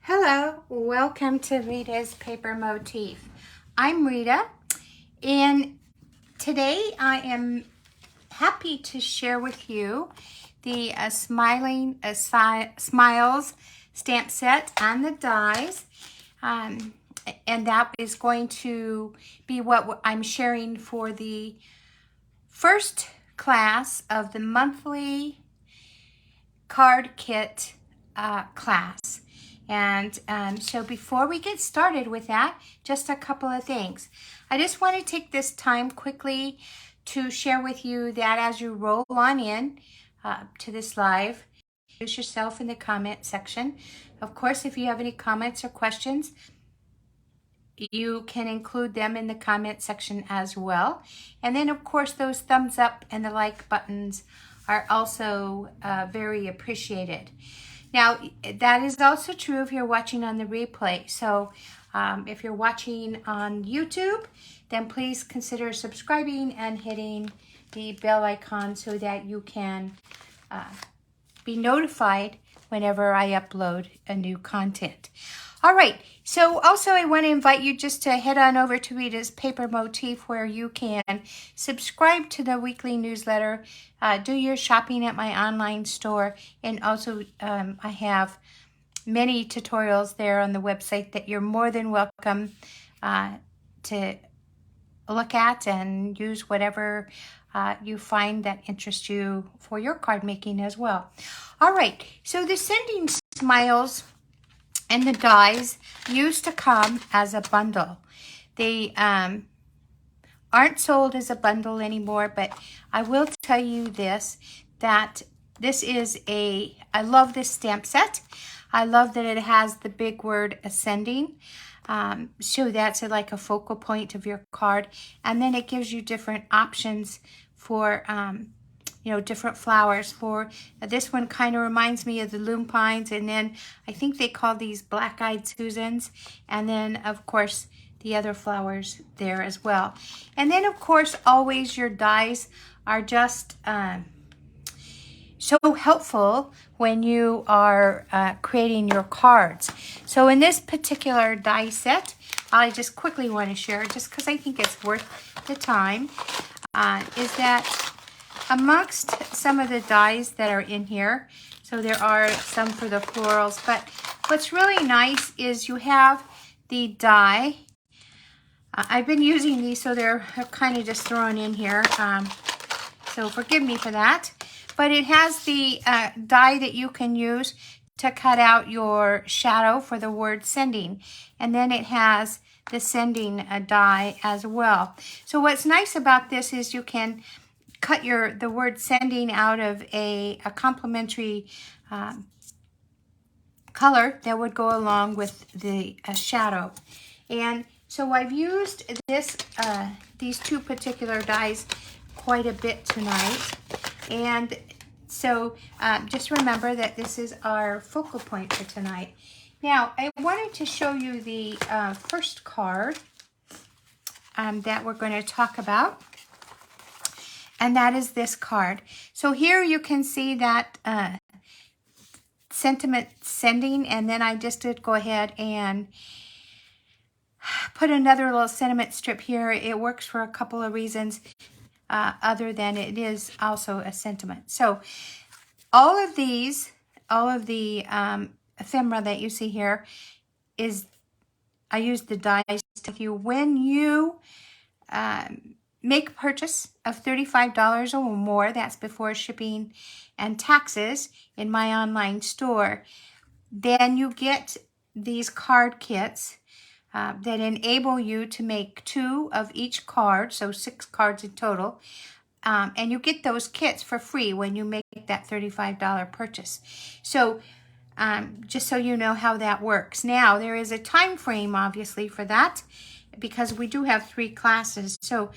Hello, welcome to Rita's Paper Motif. I'm Rita, and today I am happy to share with you the Smiles stamp set and the dies. And that is going to be what I'm sharing for the first class of the monthly card kit class. And so before we get started with that, just a couple of things. I just want to take this time quickly to share with you that as you roll on in to this live, introduce yourself in the comment section. Of course, if you have any comments or questions, you can include them in the comment section as well. And then, of course, those thumbs up and the like buttons are also very appreciated. Now, that is also true if you're watching on the replay. So if you're watching on YouTube, then please consider subscribing and hitting the bell icon so that you can be notified whenever I upload a new content. All right, so also I want to invite you just to head on over to Rita's Paper Motif, where you can subscribe to the weekly newsletter, do your shopping at my online store, and also I have many tutorials there on the website that you're more than welcome to look at and use whatever you find that interests you for your card making as well. All right, so the Sending Smiles and the dies used to come as a bundle. They aren't sold as a bundle anymore, but I will tell you that this is I love this stamp set. I love that it has the big word ascending. So that's like a focal point of your card. And then it gives you different options for different flowers. For this one kind of reminds me of the loom pines, and then I think they call these black-eyed Susans, and then of course the other flowers there as well. And then of course always your dies are just so helpful when you are creating your cards. So in this particular die set, I just quickly want to share, just because I think it's worth the time, is that amongst some of the dies that are in here, so there are some for the florals, but what's really nice is you have the die. I've been using these, so they're kind of just thrown in here, so forgive me for that. But it has the die that you can use to cut out your shadow for the word sending, and then it has the sending die as well. So what's nice about this is you can cut the word sending out of a complementary color that would go along with the shadow. And so I've used these two particular dies quite a bit tonight. And so just remember that this is our focal point for tonight. Now, I wanted to show you the first card that we're going to talk about. And that is this card. So here you can see that sentiment sending, and then I just did go ahead and put another little sentiment strip here. It works for a couple of reasons other than it is also a sentiment. So all of the ephemera that you see here I use the dies to you when you make a purchase of $35 or more, that's before shipping and taxes, in my online store, then you get these card kits that enable you to make 2 of each card, so 6 cards in total, and you get those kits for free when you make that $35 purchase. So just so you know how that works. Now, there is a time frame, obviously, for that, because we do have 3 classes. So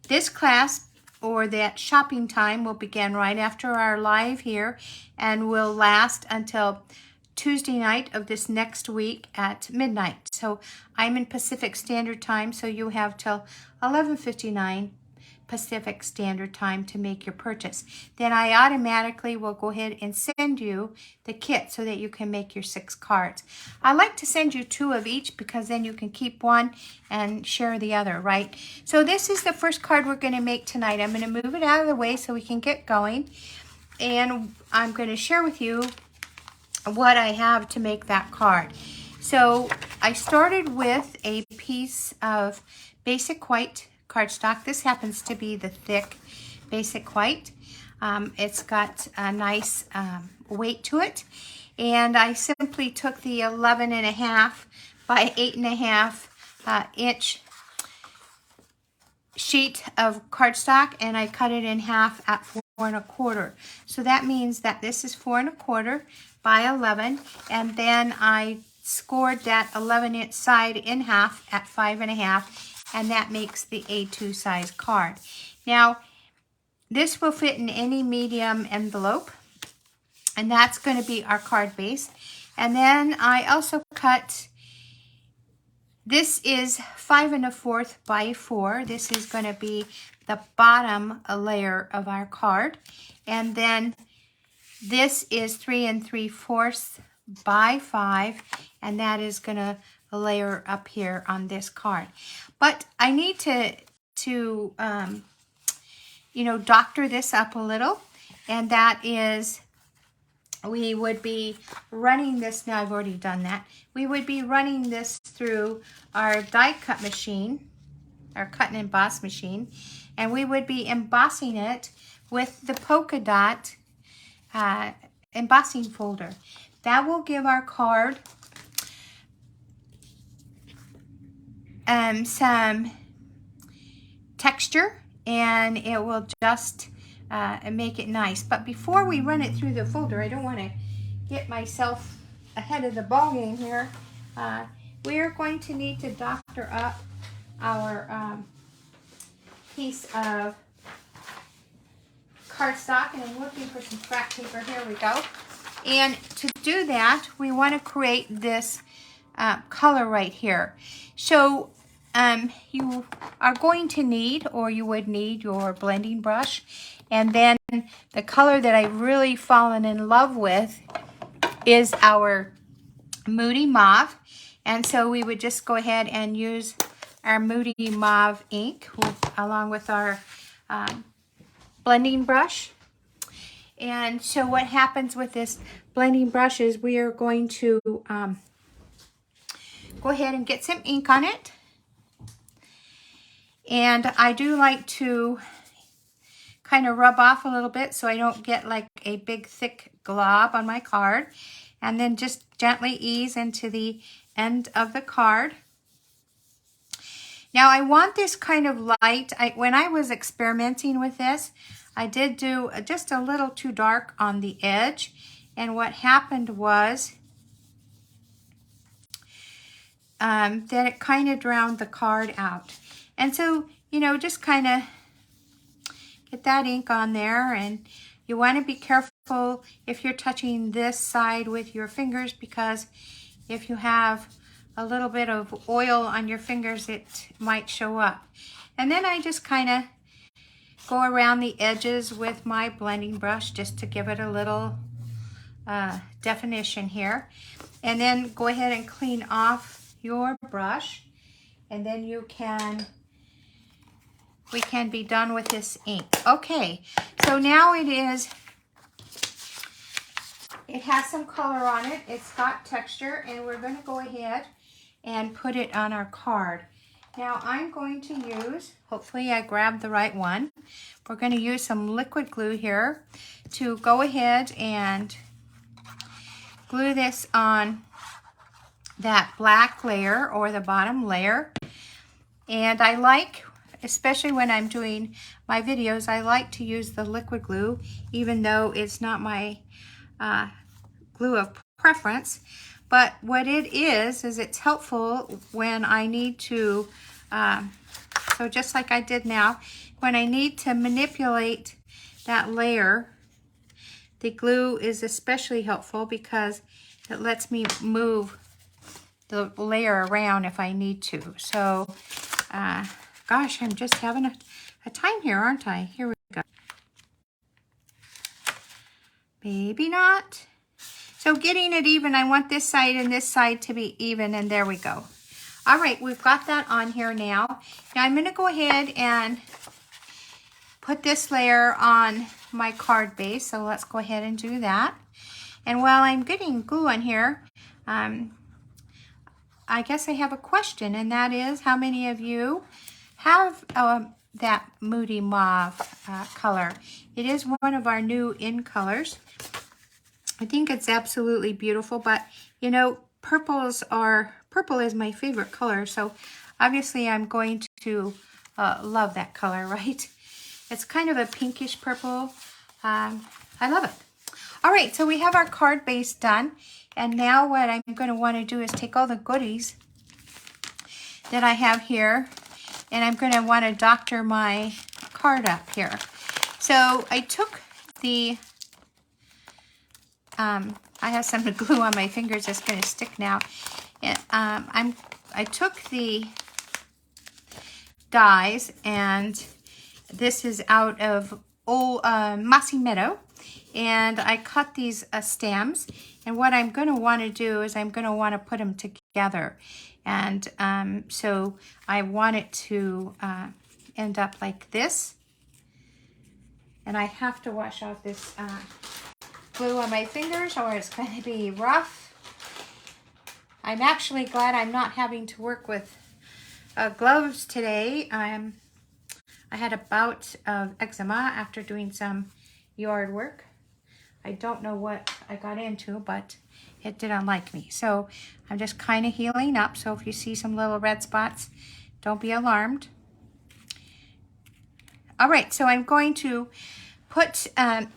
this class, or that shopping time, will begin right after our live here and will last until Tuesday night of this next week at midnight. So I'm in Pacific Standard Time, so you have till 11:59 Pacific Standard Time to make your purchase. Then I automatically will go ahead and send you the kit so that you can make your 6 cards. I like to send you 2 of each because then you can keep one and share the other, right? So this is the first card we're going to make tonight. I'm going to move it out of the way so we can get going. And I'm going to share with you what I have to make that card. So I started with a piece of basic white cardstock. This happens to be the thick basic white. It's got a nice weight to it. And I simply took the 11.5 by 8.5 inch sheet of cardstock and I cut it in half at 4.25. So that means that this is 4.25 by 11, and then I scored that 11-inch side in half at 5.5, and that makes the A2 size card. Now, this will fit in any medium envelope, and that's going to be our card base. And then I also cut, this is 5.25 by 4. This is going to be the bottom layer of our card. And then this is 3 3/4 by 5, and that is going to layer up here on this card. But I need to you know, doctor this up a little, and that is, we would be running this, now I've already done that, we would be running this through our die cut machine, our cut and emboss machine, and we would be embossing it with the polka dot embossing folder. That will give our card some texture, and it will just make it nice. But before we run it through the folder, I don't want to get myself ahead of the ball game here. We are going to need to doctor up our piece of cardstock, and I'm looking for some scrap paper. Here we go. And to do that, we want to create this color right here. So you are going to need, or you would need, your blending brush. And then the color that I've really fallen in love with is our Moody Mauve. And so we would just go ahead and use our Moody Mauve ink along with our blending brush. And so what happens with this blending brush is we are going to go ahead and get some ink on it. And I do like to kind of rub off a little bit so I don't get like a big thick glob on my card. And then just gently ease into the end of the card. Now I want this kind of light. When I was experimenting with this, I did do just a little too dark on the edge. And what happened was that it kind of drowned the card out. And so, you know, just kind of get that ink on there, and you want to be careful if you're touching this side with your fingers, because if you have a little bit of oil on your fingers, it might show up. And then I just kind of go around the edges with my blending brush just to give it a little definition here. And then go ahead and clean off your brush, and then we can be done with this ink. Okay, so now it has some color on it, it's got texture, and we're going to go ahead and put it on our card. Now I'm going to use, hopefully I grabbed the right one, we're going to use some liquid glue here to go ahead and glue this on that black layer, or the bottom layer. And I like, especially when I'm doing my videos, I like to use the liquid glue, even though it's not my glue of preference. But what it is it's helpful when I need to, so just like I did now, when I need to manipulate that layer, the glue is especially helpful because it lets me move the layer around if I need to. So, gosh, I'm just having a time here, aren't I? Here we go. Maybe not. So getting it even, I want this side and this side to be even, and there we go. All right, we've got that on here now. Now I'm going to go ahead and put this layer on my card base. So let's go ahead and do that. And while I'm getting glue on here, I guess I have a question, and that is, how many of you have that Moody Mauve color? It is one of our new in colors. I think it's absolutely beautiful, but you know, purple is my favorite color, so obviously I'm going to love that color, right? It's kind of a pinkish purple. I love it. All right, so we have our card base done, and now what I'm going to want to do is take all the goodies that I have here, and I'm going to want to doctor my card up here. So I took the I have some glue on my fingers that's going to stick now. And, I took the dies, and this is out of old Mossy Meadow, and I cut these stems. And what I'm going to want to do is I'm going to want to put them together, and so I want it to end up like this. And I have to wash off this glue on my fingers or it's going to be rough. I'm actually glad I'm not having to work with gloves today. I had a bout of eczema after doing some yard work. I don't know what I got into, but it didn't like me. So I'm just kind of healing up. So if you see some little red spots, don't be alarmed. All right, so I'm going to put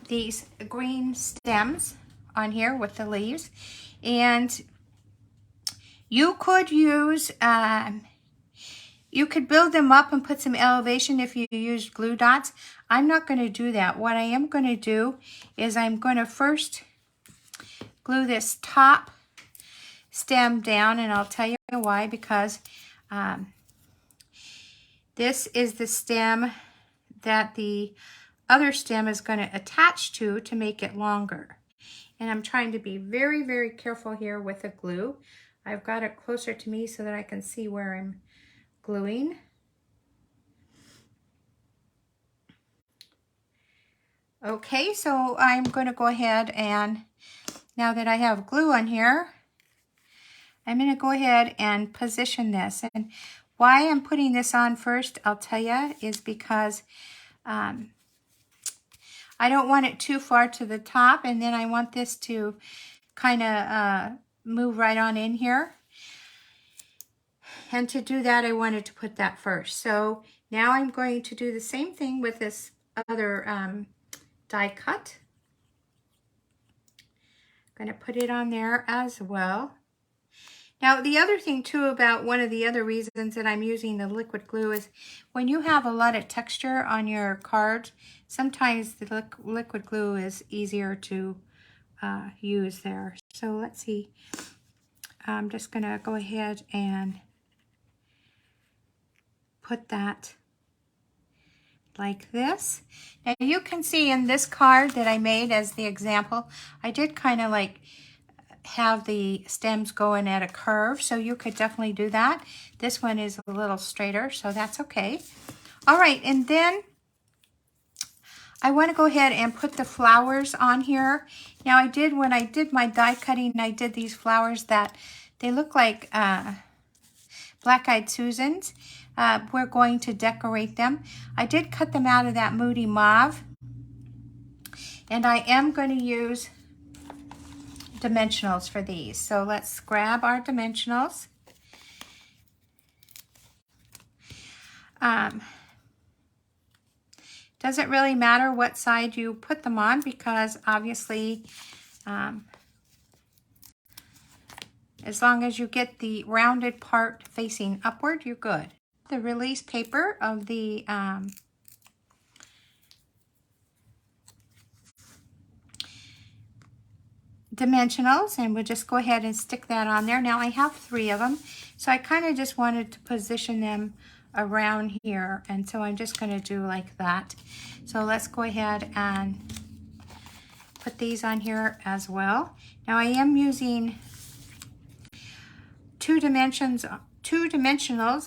these green stems on here with the leaves, and you could use, you could build them up and put some elevation if you use glue dots. I'm not going to do that. What I am going to do is I'm going to first glue this top stem down, and I'll tell you why, because this is the stem that the other stem is going to attach to make it longer. And I'm trying to be very, very careful here with the glue. I've got it closer to me so that I can see where I'm gluing. Okay, so I'm going to go ahead, and now that I have glue on here, I'm going to go ahead and position this. And why I'm putting this on first, I'll tell you, is because I don't want it too far to the top, and then I want this to kind of move right on in here. And to do that, I wanted to put that first. So now I'm going to do the same thing with this other die cut. I'm going to put it on there as well. Now, the other thing too about one of the other reasons that I'm using the liquid glue is when you have a lot of texture on your cards, sometimes the liquid glue is easier to use there. So let's see. I'm just going to go ahead and put that like this. Now you can see in this card that I made as the example, I did kind of like have the stems going at a curve, so you could definitely do that. This one is a little straighter, so that's okay. All right, and then I want to go ahead and put the flowers on here. Now when I did my die cutting, I did these flowers that they look like black-eyed Susans. We're going to decorate them. I did cut them out of that Moody Mauve, and I am going to use dimensionals for these. So let's grab our dimensionals. Doesn't really matter what side you put them on, because obviously as long as you get the rounded part facing upward, you're good. The release paper of the dimensionals, and we'll just go ahead and stick that on there. Now I have 3 of them, so I kind of just wanted to position them around here. And so I'm just going to do like that. So let's go ahead and put these on here as well. Now I am using two dimensionals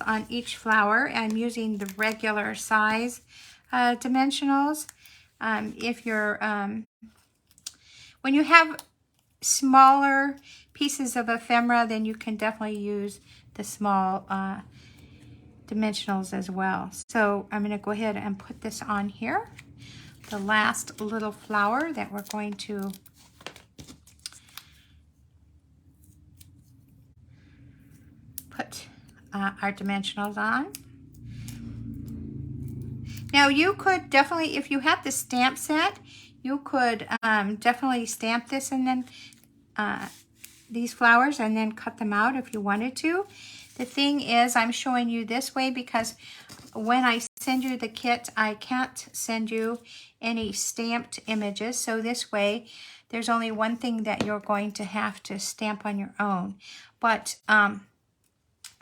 on each flower. I'm using the regular size dimensionals. If you're, when you have smaller pieces of ephemera, then you can definitely use the small dimensionals as well. So I'm going to go ahead and put this on here. The last little flower that we're going to put our dimensionals on. Now you could definitely, if you have the stamp set, you could definitely stamp this and then these flowers and then cut them out if you wanted to. The thing is, I'm showing you this way because when I send you the kit, I can't send you any stamped images. So this way, there's only one thing that you're going to have to stamp on your own. But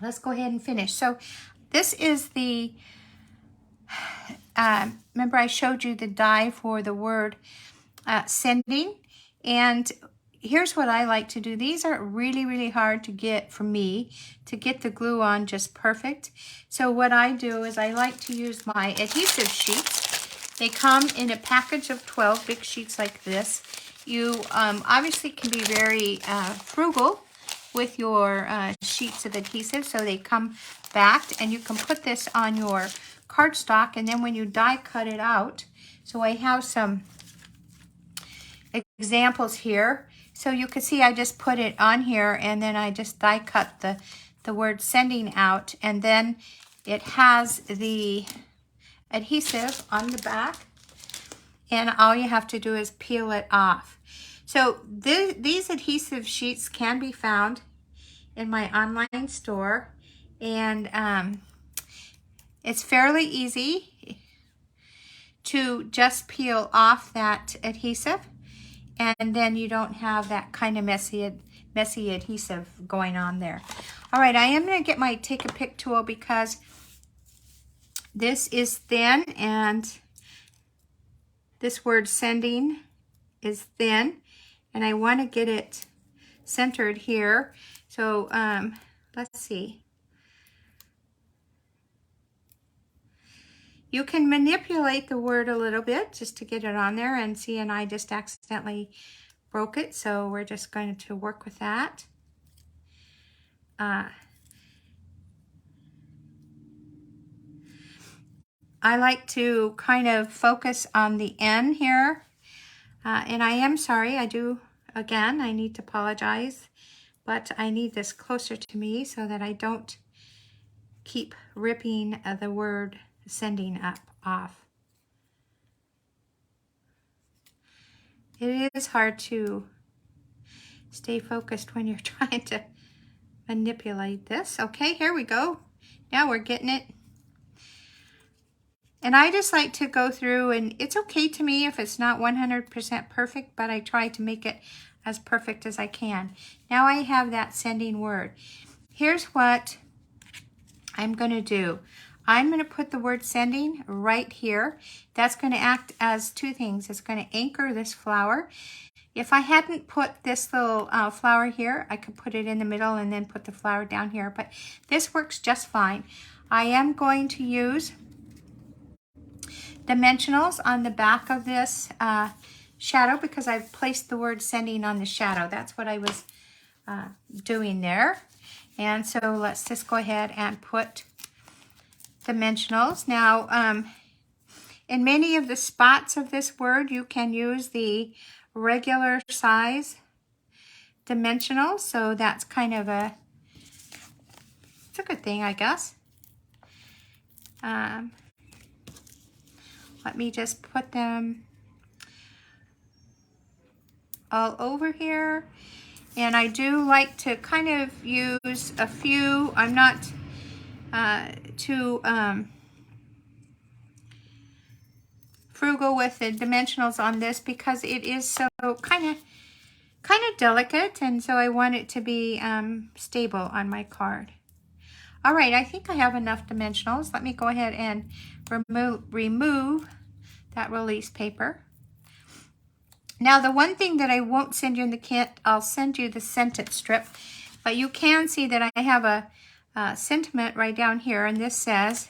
let's go ahead and finish. So this is the, remember I showed you the die for the word sending. And here's what I like to do. These are really, really hard to get for me, to get the glue on just perfect. So what I do is I like to use my adhesive sheets. They come in a package of 12 big sheets like this. You obviously can be very frugal with your sheets of adhesive, so they come backed, and you can put this on your cardstock, and then when you die cut it out. So I have some examples here. So you can see I just put it on here and then I just die cut the word sending out, and then it has the adhesive on the back, and all you have to do is peel it off. So these adhesive sheets can be found in my online store, and it's fairly easy to just peel off that adhesive, and then you don't have that kind of messy adhesive going on there. All right, I am going to get my take a pick tool because this is thin, and this word sending is thin, and I want to get it centered here. So let's see. You can manipulate the word a little bit just to get it on there, and see, and I just accidentally broke it, so we're just going to work with that. I like to kind of focus on the N here, and I am sorry, I need to apologize, but I need this closer to me so that I don't keep ripping the word sending off. It is hard to stay focused when you're trying to manipulate this. Okay, here we go. Now we're getting it. And I just like to go through, and it's okay to me if it's not 100% perfect, but I try to make it as perfect as I can. Now I have that sending word. Here's what I'm going to do. I'm going to put the word sending right here. That's going to act as two things. It's going to anchor this flower. If I hadn't put this little flower here, I could put it in the middle and then put the flower down here, but this works just fine. I am going to use dimensionals on the back of this shadow because I've placed the word sending on the shadow. That's what I was doing there. And so let's just go ahead and put dimensionals. Now, in many of the spots of this word, you can use the regular size dimensionals. So that's kind of it's a good thing, I guess. Let me just put them all over here. And I do like to kind of use a few. I'm not too frugal with the dimensionals on this because it is so kind of delicate, and so I want it to be stable on my card. All right, I think I have enough dimensionals. Let me go ahead and remove that release paper. Now, the one thing that I won't send you in the kit, I'll send you the sentence strip. But you can see that I have a sentiment right down here, and this says,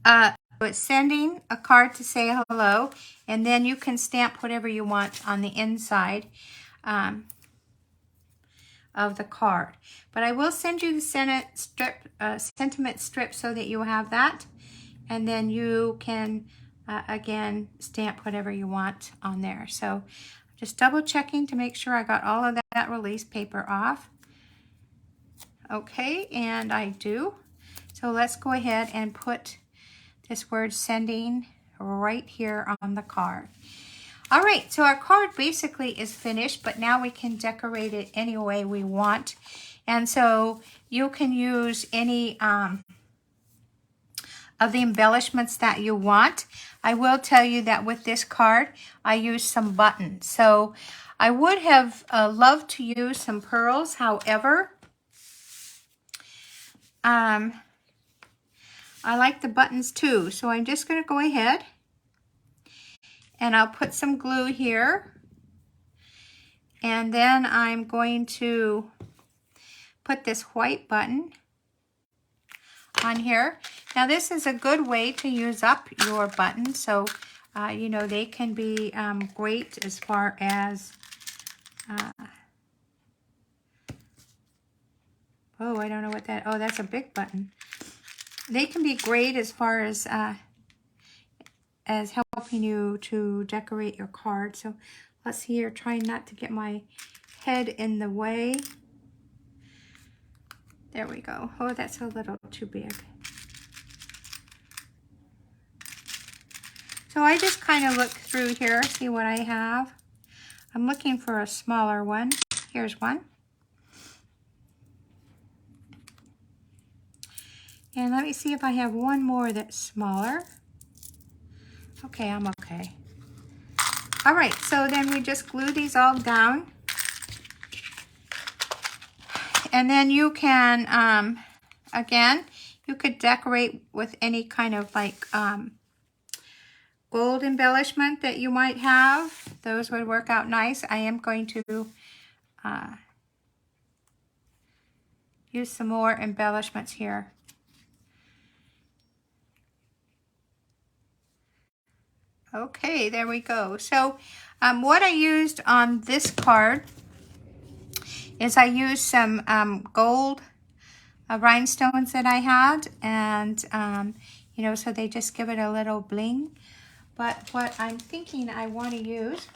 it's sending a card to say hello, and then you can stamp whatever you want on the inside of the card. But I will send you the sentiment strip so that you have that, and then you can again stamp whatever you want on there. So just double checking to make sure I got all of that release paper off. Okay, and I do. So let's go ahead and put this word sending right here on the card. All right, so our card basically is finished, but now we can decorate it any way we want. And so you can use any of the embellishments that you want. I will tell you that with this card, I used some buttons. So I would have loved to use some pearls. However, I like the buttons too. So I'm just going to go ahead and I'll put some glue here. And then I'm going to put this white button on here. Now this is a good way to use up your buttons. So, you know, they can be great as far as, oh, I don't know what that, oh, that's a big button. They can be great as far as helping you to decorate your card. So let's see here, trying not to get my head in the way. There we go. Oh, that's a little too big. So I just kind of look through here, see what I have. I'm looking for a smaller one. Here's one. And let me see if I have one more that's smaller. Okay, I'm okay. All right, so then we just glue these all down. And then you can, again, you could decorate with any kind of like gold embellishment that you might have. Those would work out nice. I am going to use some more embellishments here. Okay, there we go. So what I used on this card is I used some gold rhinestones that I had, and you know, so they just give it a little bling. But what I'm thinking I want to use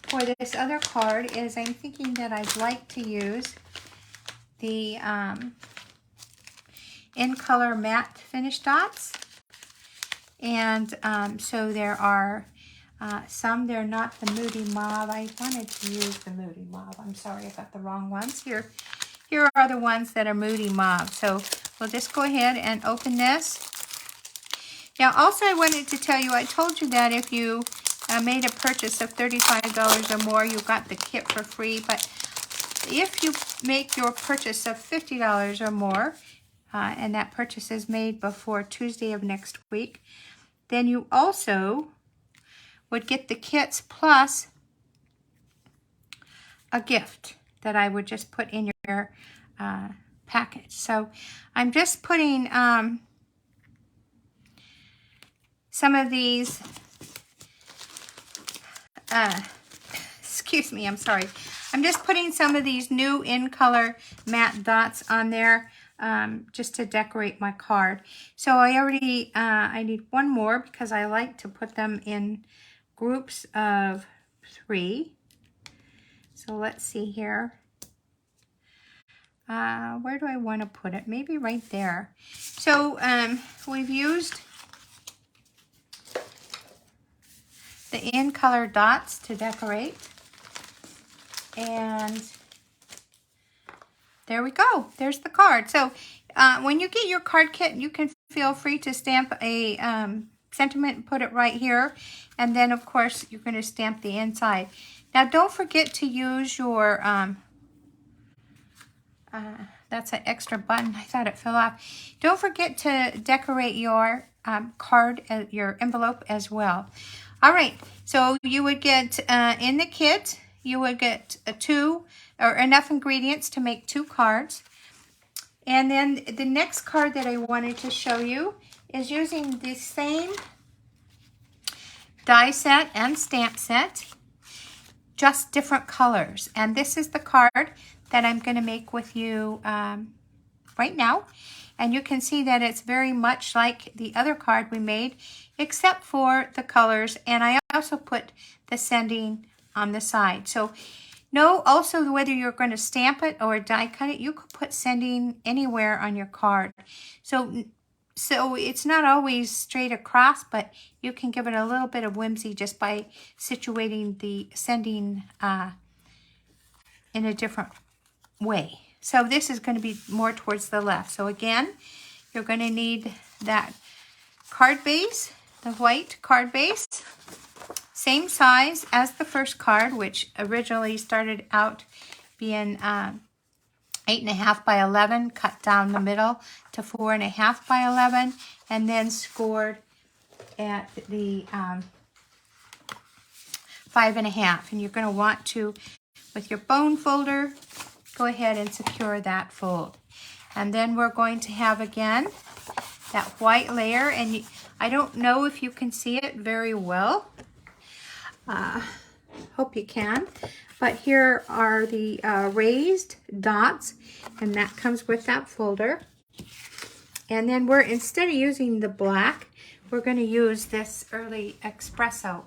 for this other card is I'm thinking that I'd like to use the in color matte finish dots. And so there are some, they're not the Moody Mauve. I wanted to use the Moody Mauve. I'm sorry, I got the wrong ones. Here are the ones that are Moody Mauve. So we'll just go ahead and open this. Now, also I wanted to tell you, I told you that if you made a purchase of $35 or more, you got the kit for free. But if you make your purchase of $50 or more, and that purchase is made before Tuesday of next week, then you also would get the kits plus a gift that I would just put in your package. So I'm just putting some of these, excuse me, I'm sorry. I'm just putting some of these new in color matte dots on there just to decorate my card. So I already, I need one more because I like to put them in groups of 3. So let's see here. Where do I want to put it? Maybe right there. So we've used the in color dots to decorate. And there we go. There's the card. So when you get your card kit, you can feel free to stamp a sentiment and put it right here. And then, of course, you're going to stamp the inside. Now, don't forget to use your That's an extra button. I thought it fell off. Don't forget to decorate your card, your envelope as well. All right, so you would get in the kit, you would get two or enough ingredients to make 2 cards. And then the next card that I wanted to show you is using the same die set and stamp set, just different colors. And this is the card that I'm going to make with you right now. And you can see that it's very much like the other card we made, except for the colors. And I also put the sending on the side. So know also whether you're going to stamp it or die cut it, you could put sending anywhere on your card. So it's not always straight across, but you can give it a little bit of whimsy just by situating the sending in a different way. So this is going to be more towards the left. So again, you're going to need that card base, the white card base, same size as the first card, which originally started out being 8.5 by 11, cut down the middle to 4.5 by 11, and then scored at the 5.5. And you're going to want to, with your bone folder, go ahead and secure that fold. And then we're going to have again that white layer, and I don't know if you can see it very well. Hope you can. But here are the raised dots, and that comes with that folder. And then instead of using the black, we're going to use this early espresso.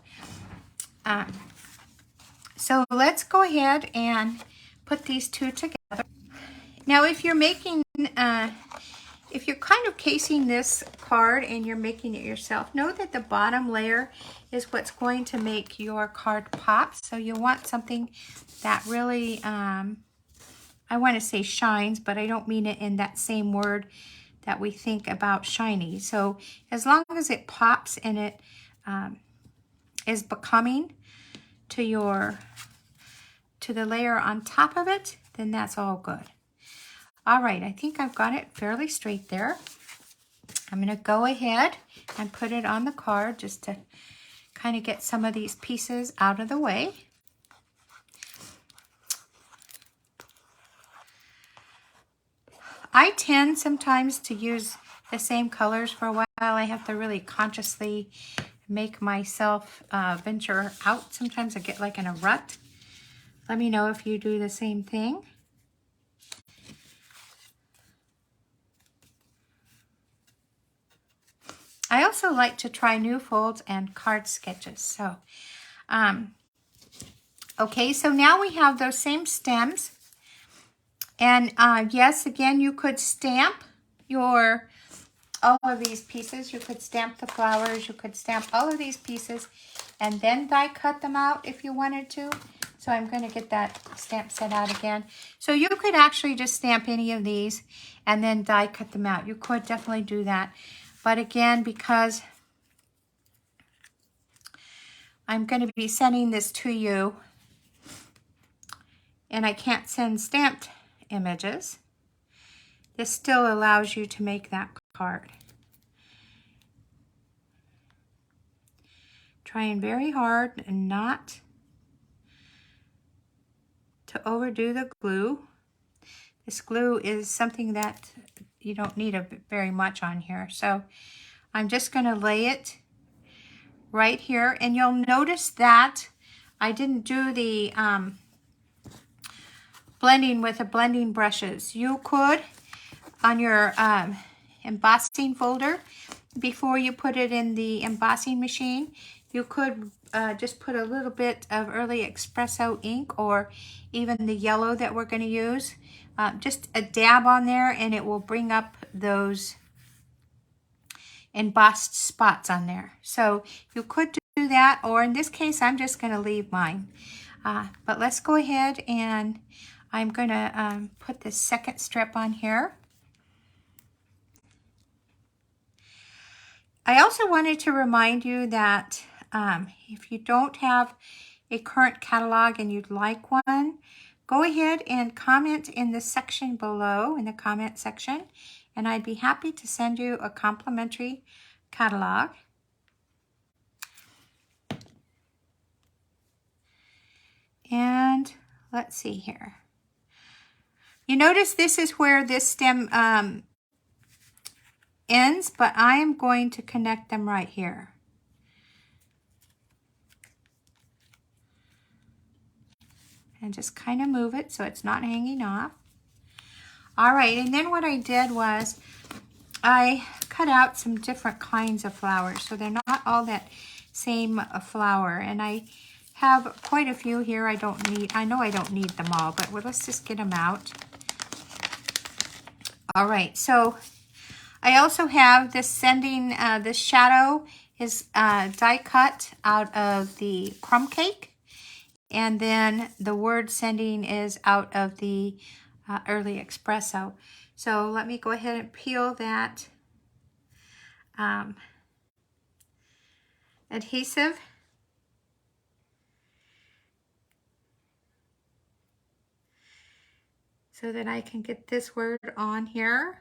So let's go ahead and put these 2 together. Now, if you're making, if you're kind of casing this card and you're making it yourself, know that the bottom layer is what's going to make your card pop. So you want something that really, I want to say shines, but I don't mean it in that same word that we think about shiny. So as long as it pops and it is becoming to the layer on top of it, then that's all good. All right, I think I've got it fairly straight there. I'm going to go ahead and put it on the card just to kind of get some of these pieces out of the way. I tend sometimes to use the same colors for a while. I have to really consciously make myself venture out. Sometimes I get like in a rut. Let me know if you do the same thing. I also like to try new folds and card sketches. So, okay, so now we have those same stems. And yes, again, you could stamp all of these pieces. You could stamp the flowers. You could stamp all of these pieces and then die cut them out if you wanted to. So I'm going to get that stamp set out again. So you could actually just stamp any of these and then die cut them out. You could definitely do that. But again, because I'm going to be sending this to you and I can't send stamped images, this still allows you to make that card. Trying very hard and not to overdo the glue. This glue is something that you don't need very much on here. So I'm just going to lay it right here. And you'll notice that I didn't do the blending with the blending brushes. You could, on your embossing folder, before you put it in the embossing machine, you could just put a little bit of early espresso ink or even the yellow that we're going to use. Just a dab on there and it will bring up those embossed spots on there. So you could do that, or in this case, I'm just going to leave mine. But let's go ahead and I'm going to put this second strip on here. I also wanted to remind you that if you don't have a current catalog and you'd like one, go ahead and comment in the section below, in the comment section, and I'd be happy to send you a complimentary catalog. And let's see here. You notice this is where this stem ends, but I am going to connect them right here. And just kind of move it so it's not hanging off. All right, and then what I did was I cut out some different kinds of flowers, so they're not all that same flower. And I have quite a few here. I know I don't need them all, but let's just get them out. All right, so I also have this sending, this shadow is die cut out of the crumb cake. And then the word sending is out of the early espresso. So let me go ahead and peel that adhesive. So that I can get this word on here.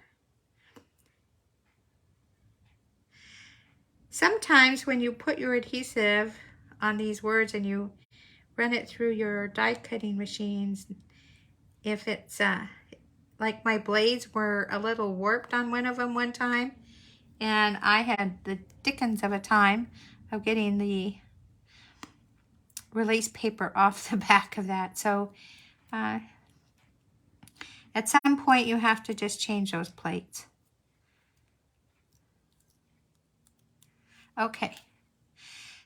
Sometimes when you put your adhesive on these words and you run it through your die cutting machines, if it's like my blades were a little warped on one of them one time, and I had the dickens of a time of getting the release paper off the back of that. So at some point you have to just change those plates. Okay,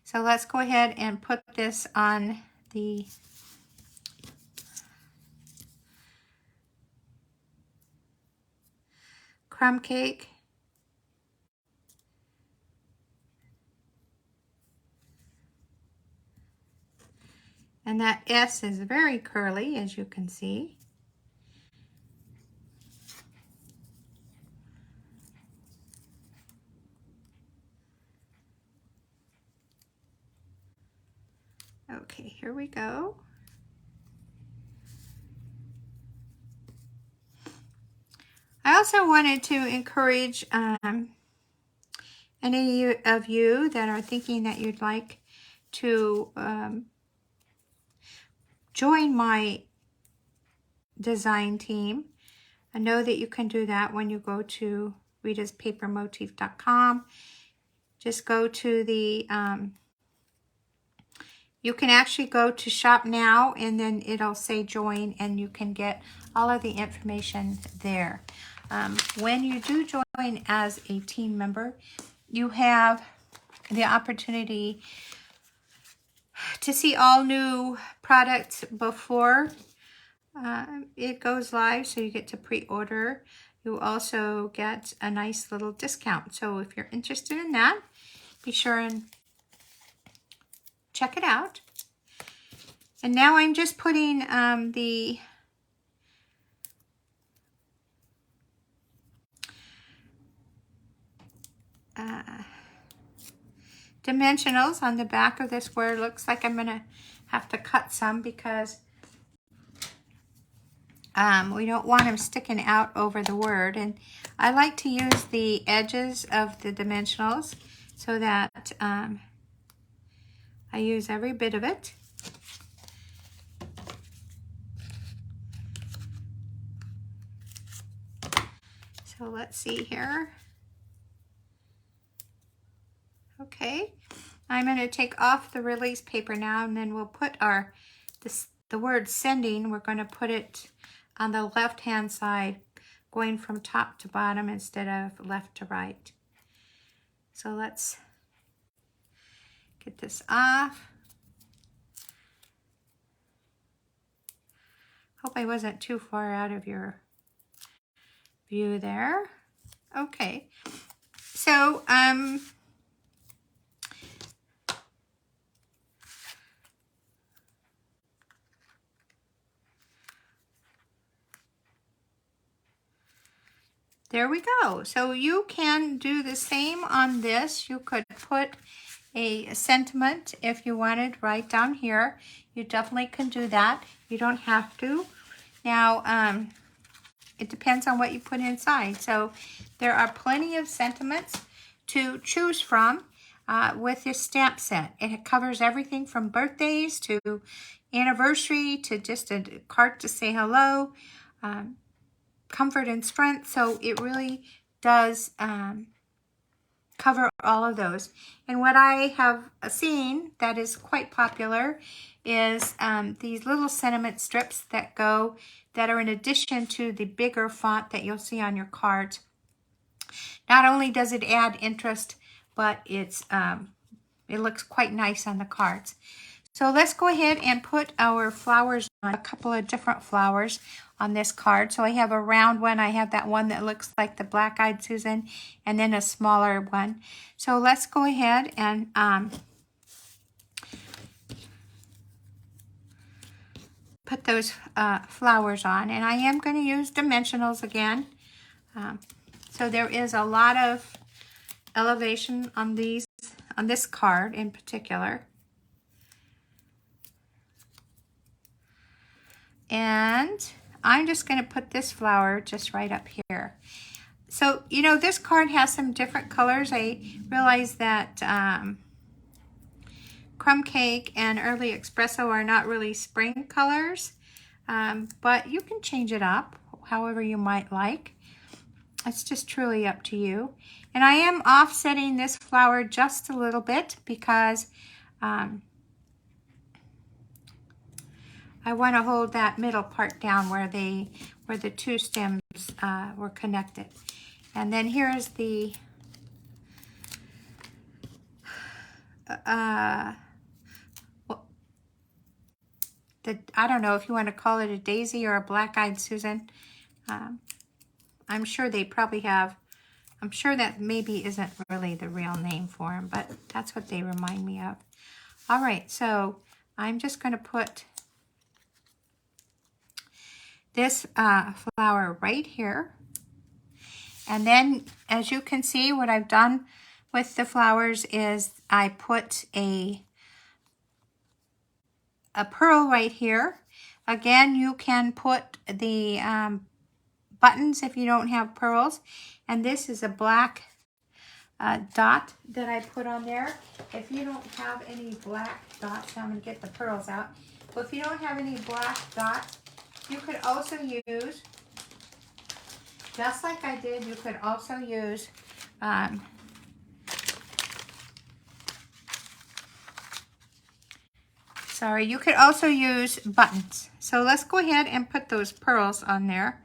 so let's go ahead and put this on the crumb cake. And that S is very curly, as you can see. Okay, here we go. I also wanted to encourage any of you that are thinking that you'd like to join my design team. I know that you can do that when you go to ritaspapermotif.com. Just go to the, you can actually go to shop now and then it'll say join and you can get all of the information there. When you do join as a team member, you have the opportunity to see all new products before it goes live, so you get to pre-order. You also get a nice little discount. So if you're interested in that, be sure and check it out. And now I'm just putting the dimensionals on the back of this word. Looks like I'm gonna have to cut some because we don't want them sticking out over the word. And I like to use the edges of the dimensionals so that I use every bit of it. So let's see here. Okay, I'm going to take off the release paper now, and then we'll put the word sending, we're going to put it on the left hand side, going from top to bottom instead of left to right. So let's get this off. Hope I wasn't too far out of your view there. Okay, so there we go. So you can do the same on this. You could put a sentiment if you wanted right down here. You definitely can do that. You don't have to. Now, it depends on what you put inside. So there are plenty of sentiments to choose from with this stamp set. It covers everything from birthdays to anniversary to just a card to say hello, comfort and strength. So it really does cover all of those. And what I have seen that is quite popular is these little sentiment strips that are in addition to the bigger font that you'll see on your cards. Not only does it add interest, but it looks quite nice on the cards. So let's go ahead and put our flowers on, a couple of different flowers on this card. So I have a round one. I have that one that looks like the black-eyed Susan, and then a smaller one. So let's go ahead and put those flowers on. And I am going to use dimensionals again. So there is a lot of elevation on this card in particular. And I'm just going to put this flower just right up here. So, you know, this card has some different colors. I realize that Crumb Cake and Early Espresso are not really spring colors, but you can change it up however you might like. It's just truly up to you. And I am offsetting this flower just a little bit because I want to hold that middle part down where the two stems were connected. And then here's the I don't know if you want to call it a daisy or a black-eyed Susan. I'm sure they probably have. I'm sure that maybe isn't really the real name for them, but that's what they remind me of. All right, so I'm just going to put this flower right here. And then, as you can see, what I've done with the flowers is I put a pearl right here. Again, you can put the buttons if you don't have pearls. And this is a black dot that I put on there. If you don't have any black dots, I'm going to get the pearls out. But if you don't have any black dots, you could also use, just like I did, you could also use you could also use buttons. So let's go ahead and put those pearls on there.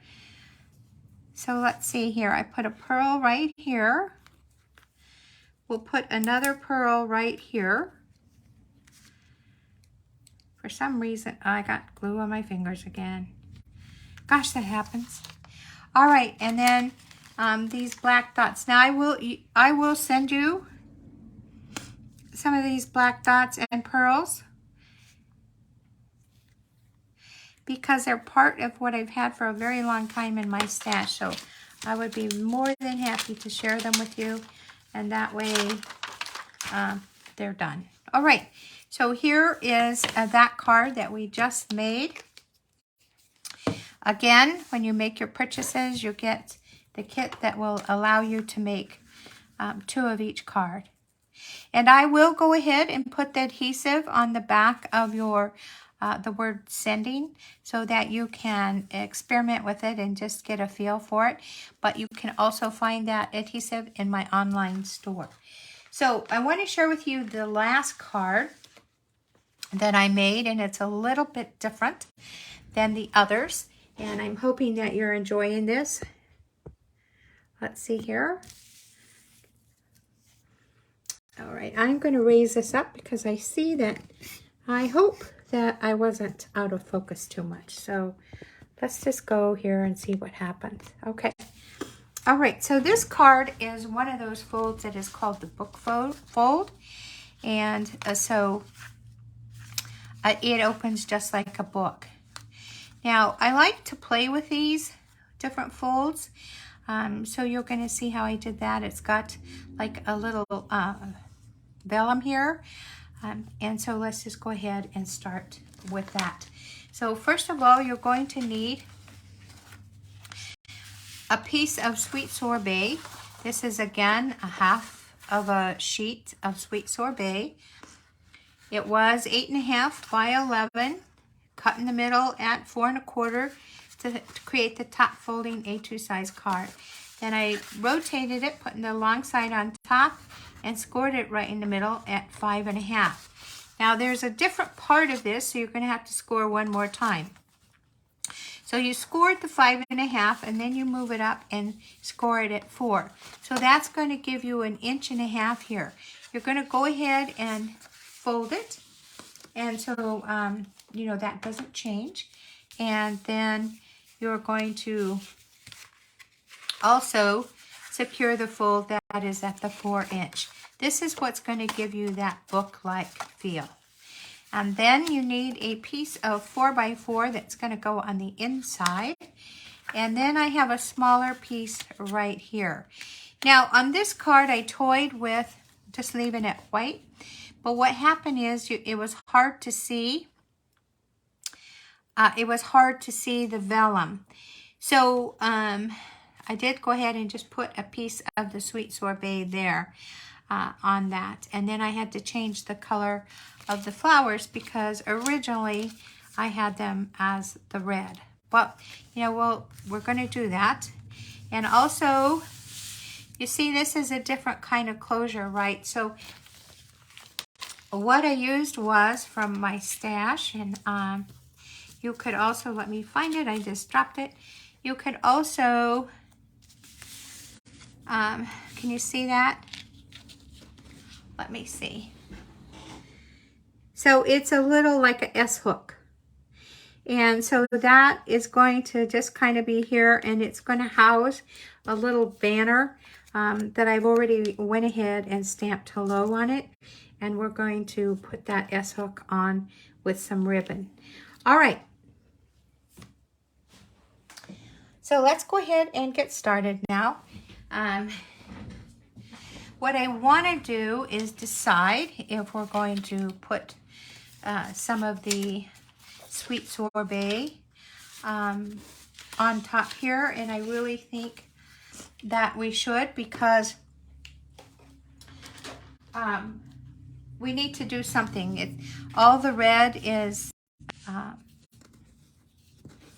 So let's see here. I put a pearl right here. We'll put another pearl right here. For some reason, I got glue on my fingers again. Gosh, that happens. All right, and then these black dots. Now I will send you some of these black dots and pearls because they're part of what I've had for a very long time in my stash. So I would be more than happy to share them with you, and that way they're done. All right, so here is that card that we just made. Again, when you make your purchases, you get the kit that will allow you to make 2 of each card. And I will go ahead and put the adhesive on the back of your the word sending so that you can experiment with it and just get a feel for it. But you can also find that adhesive in my online store. So I want to share with you the last card that I made, and it's a little bit different than the others. And I'm hoping that you're enjoying this. Let's see here. All right, I'm going to raise this up because I see that, I hope that I wasn't out of focus too much. So let's just go here and see what happens. Okay. All right, so this card is one of those folds that is called the book fold. And it opens just like a book. Now, I like to play with these different folds. So you're going to see how I did that. It's got like a little vellum here. And so let's just go ahead and start with that. So first of all, you're going to need a piece of sweet sorbet. This is again a half of a sheet of sweet sorbet. It was 8.5 by 11, cut in the middle at 4 1/4 to create the top folding A2 size card. Then I rotated it, putting the long side on top, and scored it right in the middle at 5 1/2. Now there's a different part of this, so you're going to have to score one more time. So you scored the 5 1/2, and then you move it up and score it at 4. So that's going to give you 1 1/2 inches here. You're going to go ahead and fold it, and so you know that doesn't change. And then you're going to also secure the fold that is at the 4 inch. This is what's going to give you that book-like feel. And then you need a piece of 4 by 4 that's going to go on the inside. And then I have a smaller piece right here. Now on this card I toyed with just leaving it white. But what happened is it was hard to see. It was hard to see the vellum. So I did go ahead and just put a piece of the sweet sorbet there on that. And then I had to change the color of the flowers because originally I had them as the red. But, you know, well, we're going to do that. And also, you see, this is a different kind of closure, right? So what I used was from my stash, and you could also, let me find it, I just dropped it. You could also, can you see that? Let me see. So it's a little like a S hook. And so that is going to just kind of be here, and it's going to house a little banner that I've already went ahead and stamped hello on it. And we're going to put that S hook on with some ribbon. All right. So let's go ahead and get started now. What I want to do is decide if we're going to put some of the sweet sorbet on top here. And I really think that we should, because we need to do something. All the red is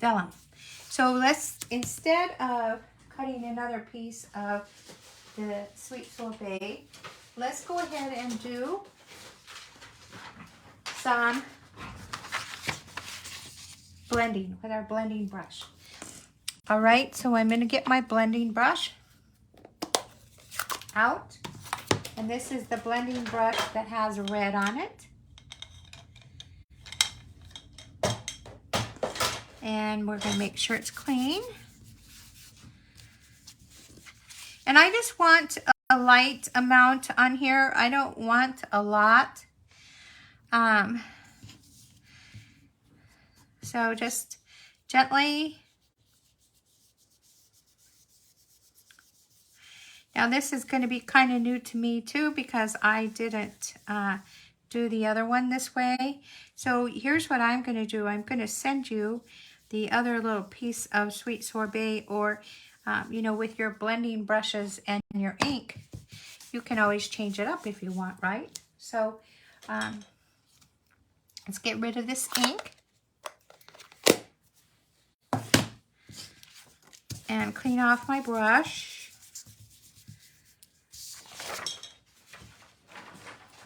vellum. So let's, instead of cutting another piece of the sweet sorbet, let's go ahead and do some blending with our blending brush. All right, so I'm going to get my blending brush out. And this is the blending brush that has red on it. And we're going to make sure it's clean. And I just want a light amount on here. I don't want a lot. So just gently. Now this is going to be kind of new to me too, because I didn't do the other one this way. So here's what I'm going to do. I'm going to send you the other little piece of sweet sorbet, or you know, with your blending brushes and your ink, you can always change it up if you want, right? So let's get rid of this ink and clean off my brush.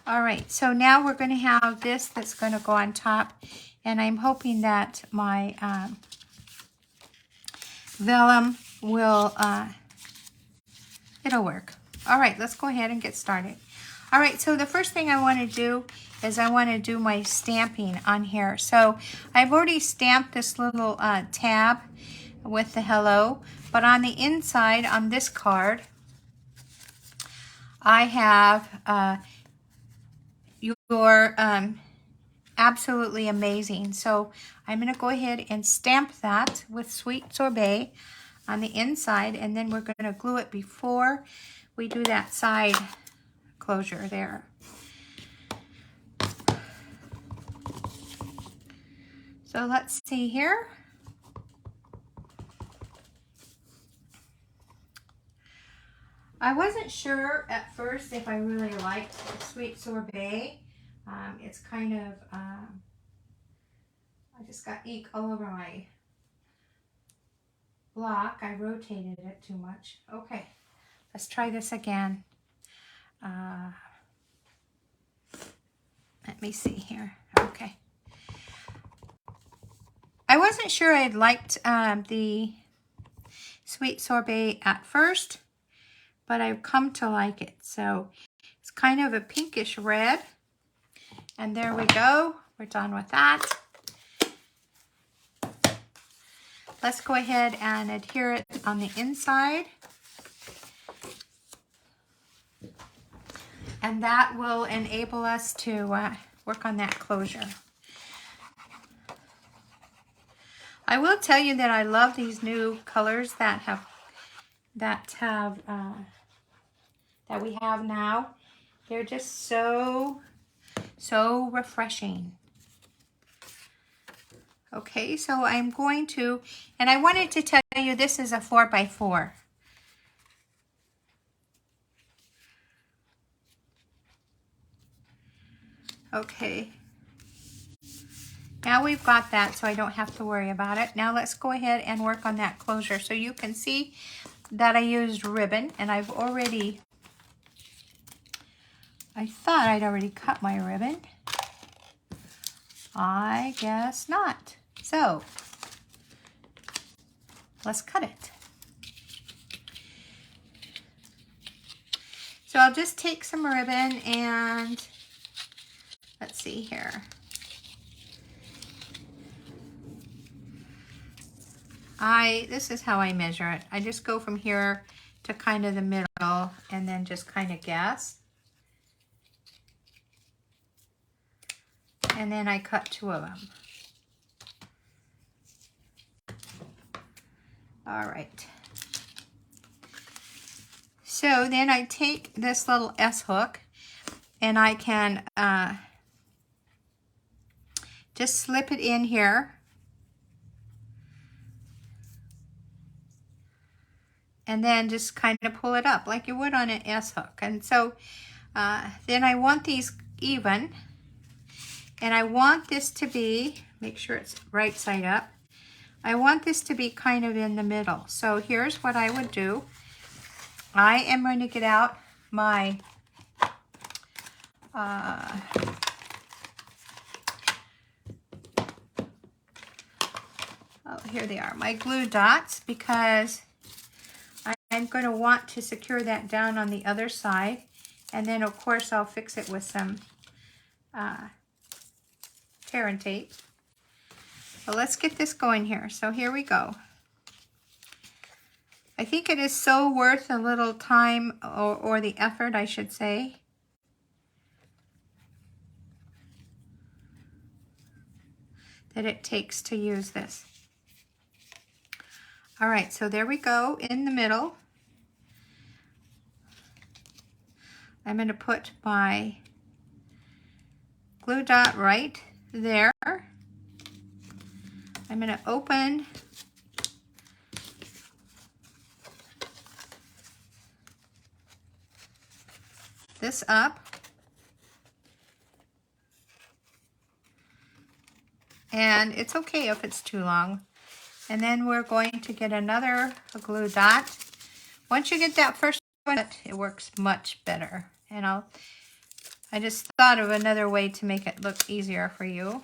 All right, so now we're going to have this that's going to go on top, and I'm hoping that my vellum will, it'll work. All right, let's go ahead and get started. All right, so the first thing I want to do is I want to do my stamping on here. So I've already stamped this little tab with the hello, but on the inside on this card, I have you're absolutely amazing. So I'm going to go ahead and stamp that with sweet sorbet on the inside, and then we're going to glue it before we do that side closure there. So let's see here. I wasn't sure at first if I really liked sweet sorbet. It's kind of, I just got ink all over my block. I rotated it too much. Okay, let's try this again. Let me see here. Okay. I wasn't sure I liked the sweet sorbet at first, but I've come to like it. So it's kind of a pinkish red. And there we go. We're done with that. Let's go ahead and adhere it on the inside. And that will enable us to work on that closure. I will tell you that I love these new colors that we have now. They're just so refreshing. Okay, so I'm going to, and I wanted to tell you this is a 4x4. Okay. Now we've got that, so I don't have to worry about it. Now let's go ahead and work on that closure. So you can see that I used ribbon, and I thought I'd already cut my ribbon. I guess not. So let's cut it. So I'll just take some ribbon and let's see here. This is how I measure it. I just go from here to kind of the middle and then just kind of guess. And then I cut 2 of them. All right. So then I take this little S hook and I can just slip it in here. And then just kind of pull it up like you would on an S hook. And so then I want these even. And I want this to be, make sure it's right side up. I want this to be kind of in the middle. So here's what I would do. I am going to get out my oh, here they are, my glue dots, because I'm going to want to secure that down on the other side. And then of course I'll fix it with some tear and tape. But let's get this going here. So here we go. I think it is so worth a little time or the effort, I should say. That it takes to use this. All right, so there we go in the middle. I'm going to put my glue dot right there. I'm going to open this up. And it's okay if it's too long. And then we're going to get another glue dot. Once you get that first one, it works much better. And I just thought of another way to make it look easier for you.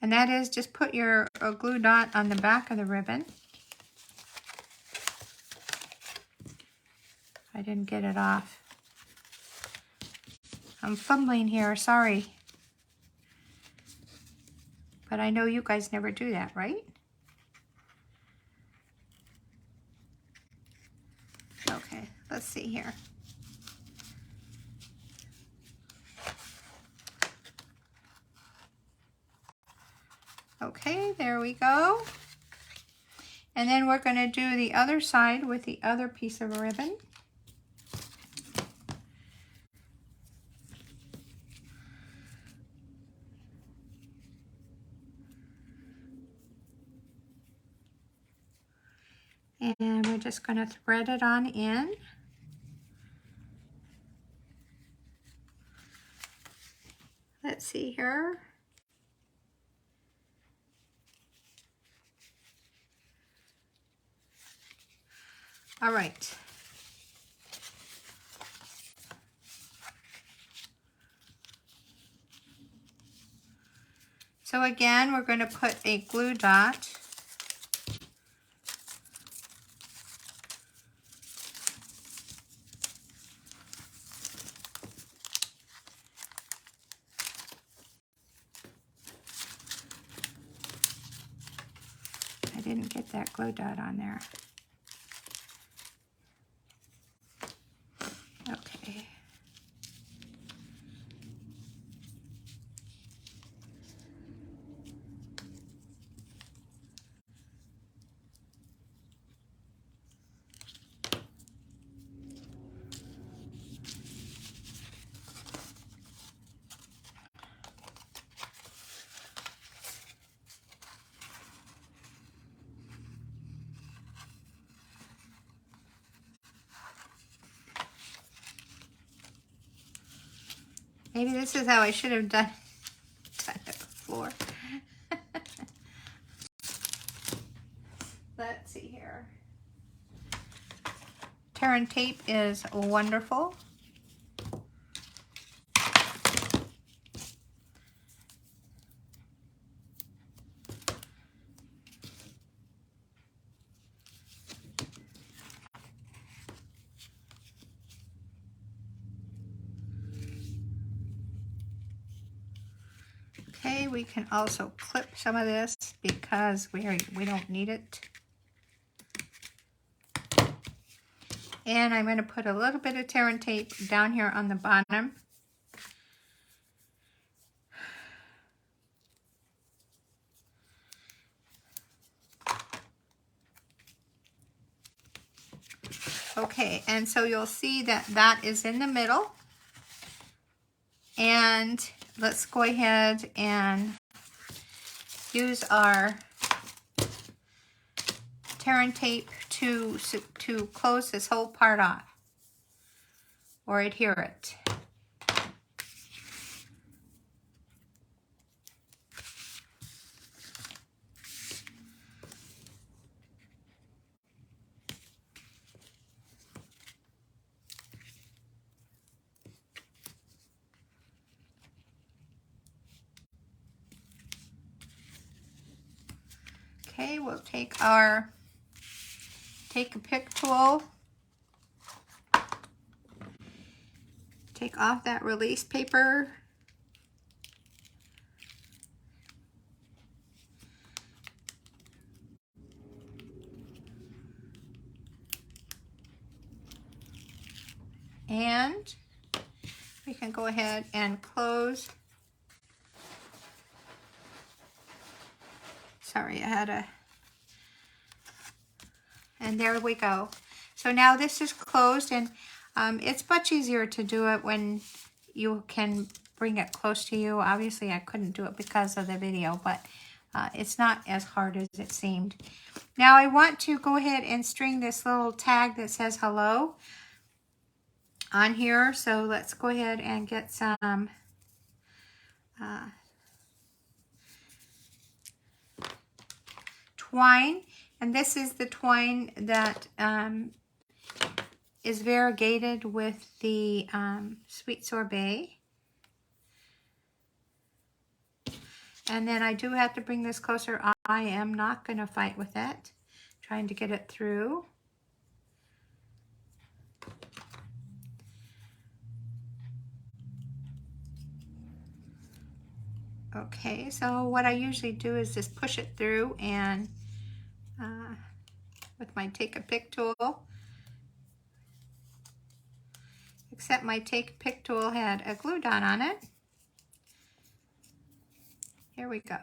And that is just put your glue dot on the back of the ribbon. I didn't get it off. I'm fumbling here, sorry. But I know you guys never do that, right? Okay, let's see here. Okay, there we go. And then we're going to do the other side with the other piece of ribbon. And we're just going to thread it on in. Let's see here. All right. So again, we're going to put a glue dot I didn't get that glue dot on there. Okay. Maybe this is how I should have done it before. Let's see here. Tear and tape is wonderful. Okay, we can also clip some of this because we don't need it. And I'm going to put a little bit of tear and tape down here on the bottom. Okay, and so you'll see that that is in the middle. And let's go ahead and use our tear and tape to close this whole part off or adhere it. Okay, we'll take a pick tool, take off that release paper, and we can go ahead and close. Sorry, and there we go. So now this is closed, and it's much easier to do it when you can bring it close to you. Obviously, I couldn't do it because of the video, but it's not as hard as it seemed. Now I want to go ahead and string this little tag that says hello on here. So let's go ahead and get some twine. And this is the twine that is variegated with the sweet sorbet. And then I do have to bring this closer. I am not going to fight with it. Trying to get it through. Okay, so what I usually do is just push it through and with my take a pick tool. Except my take a pick tool had a glue dot on it. Here we go.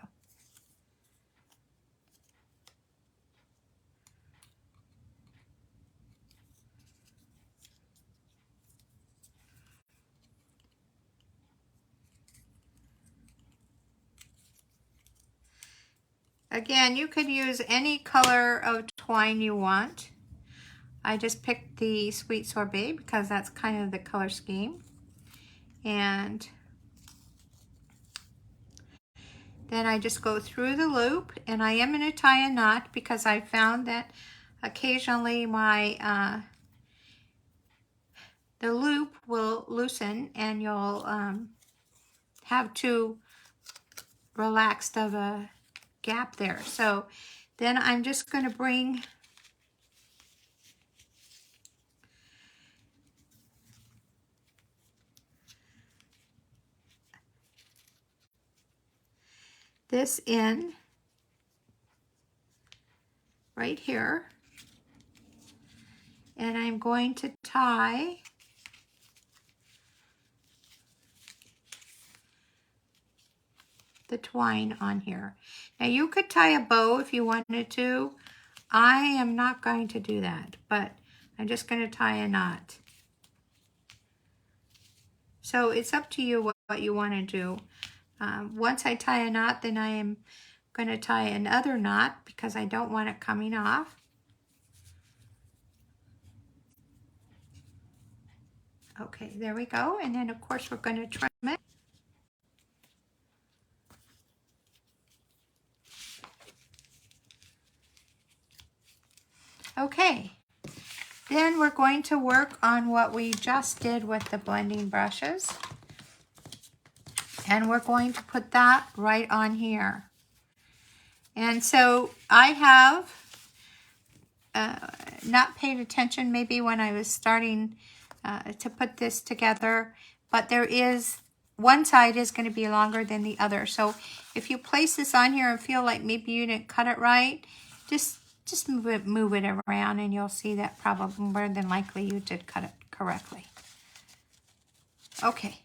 Again, you could use any color of twine you want. I just picked the Sweet Sorbet because that's kind of the color scheme. And then I just go through the loop, and I am going to tie a knot because I found that occasionally my the loop will loosen and you'll have too relaxed of a gap there. So then I'm just going to bring this in right here, and I'm going to tie the twine on here. Now you could tie a bow if you wanted to. I am not going to do that, but I'm just going to tie a knot. So it's up to you what you want to do. Once I tie a knot, then I am going to tie another knot because I don't want it coming off. Okay, there we go. And then of course we're going to trim it. Okay, then we're going to work on what we just did with the blending brushes. And we're going to put that right on here. And so I have not paid attention maybe when I was starting to put this together, but there is, one side is going to be longer than the other. So if you place this on here and feel like maybe you didn't cut it right, just move it around and you'll see that probably more than likely you did cut it correctly. Okay.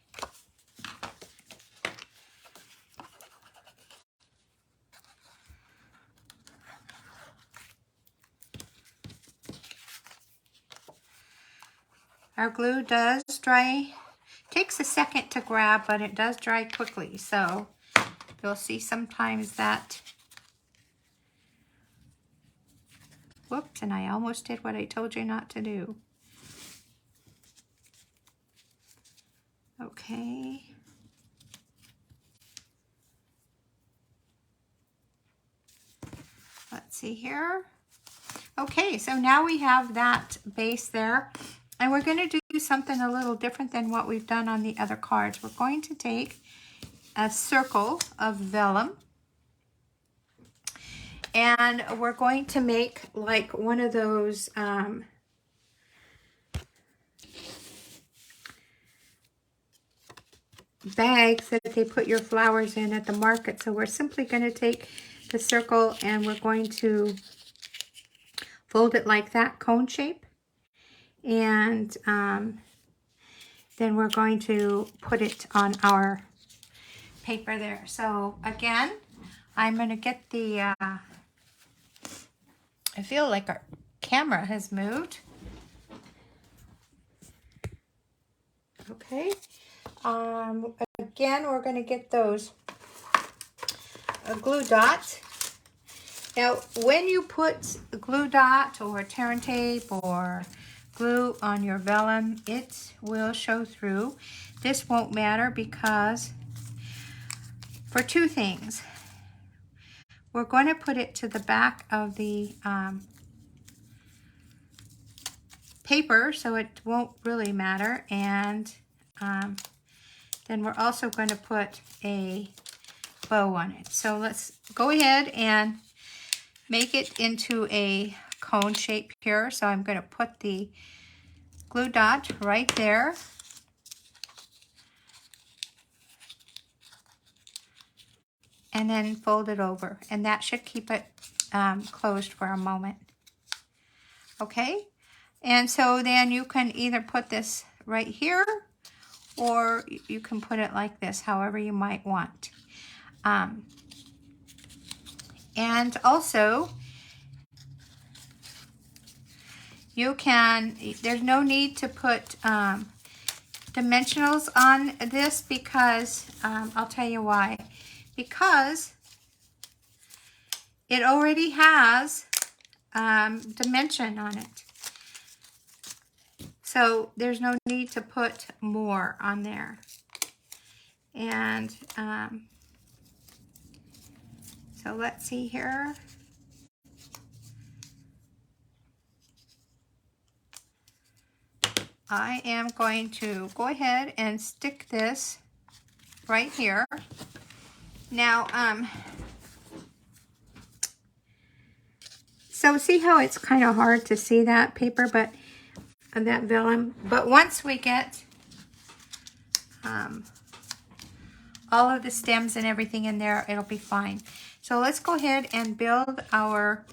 Our glue does dry, takes a second to grab, but it does dry quickly. So you'll see sometimes that, whoops, and I almost did what I told you not to do. Okay. Let's see here. Okay, so now we have that base there. And we're going to do something a little different than what we've done on the other cards. We're going to take a circle of vellum. And we're going to make like one of those bags that they put your flowers in at the market. So we're simply going to take the circle and we're going to fold it like that, cone shape. And then we're going to put it on our paper there. So again, I'm going to get the, I feel like our camera has moved. Okay. Again, we're going to get those glue dots. Now, when you put a glue dot or Terran tape or glue on your vellum, it will show through. This won't matter because for two things. We're going to put it to the back of the paper, so it won't really matter. And then we're also going to put a bow on it. So let's go ahead and make it into a cone shape here. So I'm going to put the glue dot right there. And then fold it over. And that should keep it closed for a moment. Okay? And so then you can either put this right here or you can put it like this, however you might want. And also, you can, there's no need to put dimensionals on this because, I'll tell you why. Because it already has dimension on it. So there's no need to put more on there. And so let's see here. I am going to go ahead and stick this right here. Now, so see how it's kind of hard to see that paper, but that vellum. But once we get all of the stems and everything in there, it'll be fine. So let's go ahead and build our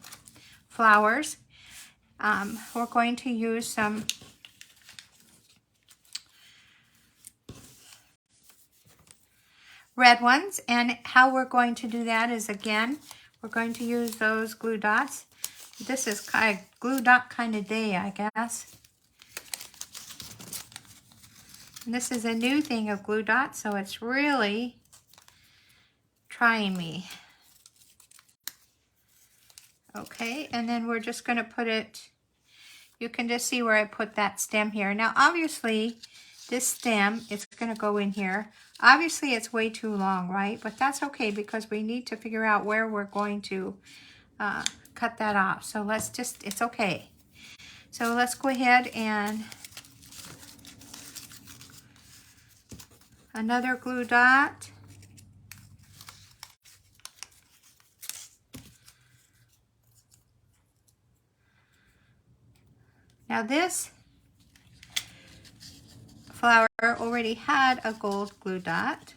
flowers. We're going to use some red ones, and how we're going to do that is, again, we're going to use those glue dots. This is kind of glue dot kind of day, I guess. And this is a new thing of glue dots, so it's really trying me. Okay, and then we're just going to put it, you can just see where I put that stem here. Now, obviously, this stem, it's going to go in here. Obviously, it's way too long, right? But that's okay, because we need to figure out where we're going to cut that off. So let's just, it's okay. So let's go ahead and another glue dot. Now this flower already had a gold glue dot,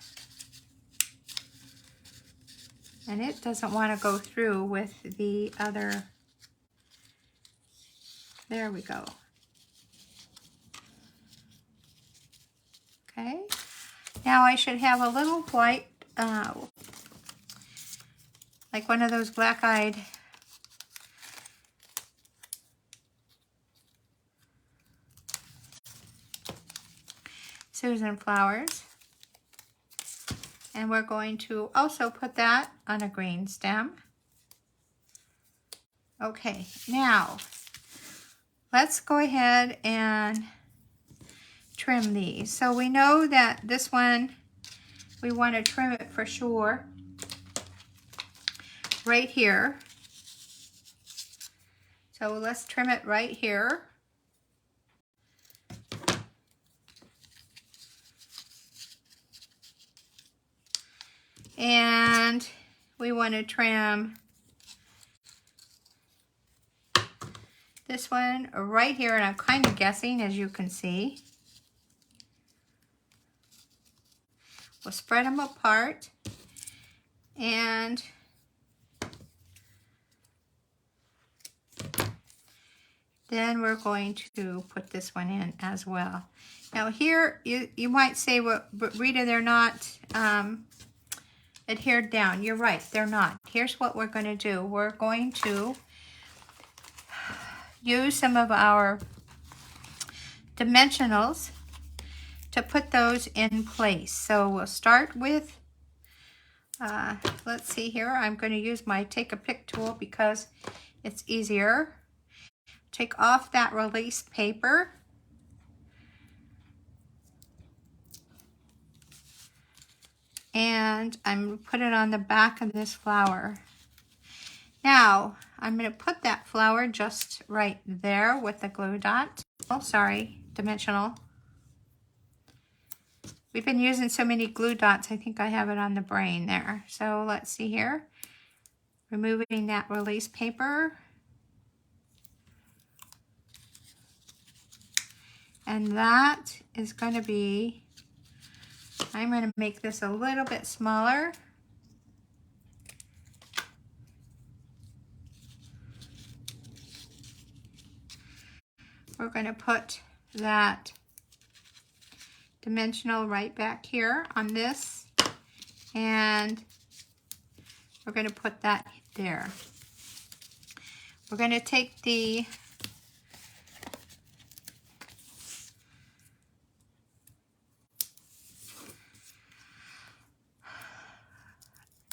and it doesn't want to go through with the other. There we go. Okay, now I should have a little white, like one of those black-eyed Susan flowers. And we're going to also put that on a green stem. Okay, now let's go ahead and trim these. So we know that this one, we want to trim it for sure right here. So let's trim it right here. And we want to trim this one right here, and I'm kind of guessing, as you can see. We'll spread them apart, and then we're going to put this one in as well. Now here, you might say, well, but Rita, they're not adhered down. You're right, they're not. Here's what we're going to do. We're going to use some of our dimensionals to put those in place. So we'll start with, let's see here, I'm going to use my take a pick tool because it's easier. Take off that release paper. And I'm going to put it on the back of this flower. Now, I'm going to put that flower just right there with the glue dot. Oh, sorry, dimensional. We've been using so many glue dots, I think I have it on the brain there. So let's see here. Removing that release paper. And that is going to be, I'm going to make this a little bit smaller. We're going to put that dimensional right back here on this, and we're going to put that there. We're going to take the